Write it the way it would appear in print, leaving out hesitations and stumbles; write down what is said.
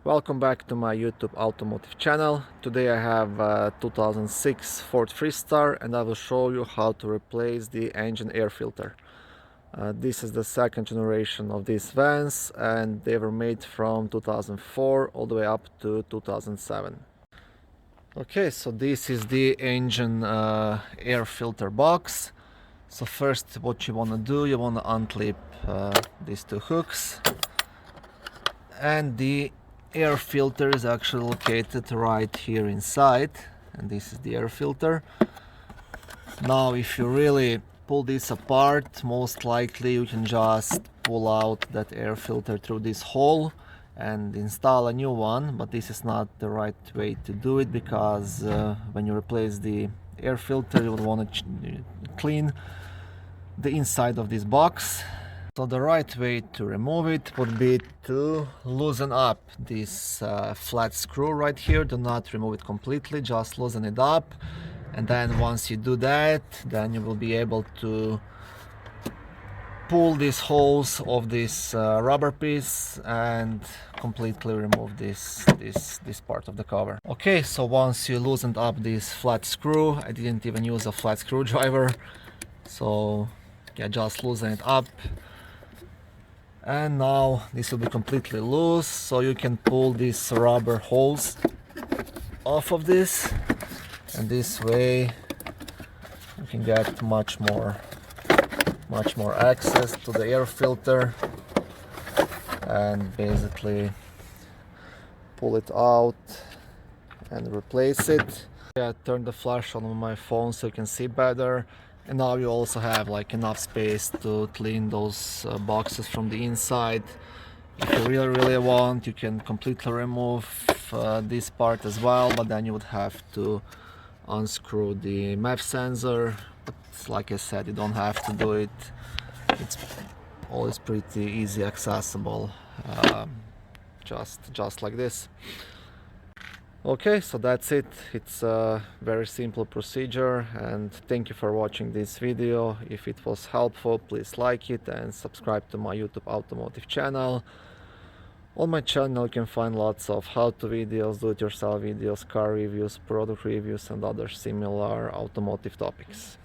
Welcome back to my YouTube automotive channel. Today I have a 2006 Ford Freestar and I will show you how to replace the engine air filter. This is the second generation of these vans and they were made from 2004 all the way up to 2007. Okay, so this is the engine air filter box. So first what you want to do, you want to unclip these two hooks, and the air filter is actually located right here inside, and this is the air filter. Now if you really pull this apart, most likely you can just pull out that air filter through this hole and install a new one, but this is not the right way to do it, because when you replace the air filter you would want to clean the inside of this box. So the right way to remove it would be to loosen up this flat screw right here. Do not remove it completely, just loosen it up, and then once you do that, then you will be able to pull these holes of this rubber piece and completely remove this part of the cover. Okay, so once you loosened up this flat screw, I didn't even use a flat screwdriver, so yeah, just loosen it up. And now this will be completely loose, so you can pull these rubber holes off of this, and this way you can get much more access to the air filter and basically pull it out and replace it. Yeah, turn the flash on my phone so you can see better. And now you also have like enough space to clean those boxes from the inside. If you really want, you can completely remove this part as well, but then you would have to unscrew the map sensor. But like I said, you don't have to do it. It's always pretty easy accessible, just like this. Okay, so that's it. It's a very simple procedure, and thank you for watching this video. If it was helpful, please like it and subscribe to my YouTube automotive channel. On my channel you can find lots of how-to videos, do-it-yourself videos, car reviews, product reviews and other similar automotive topics.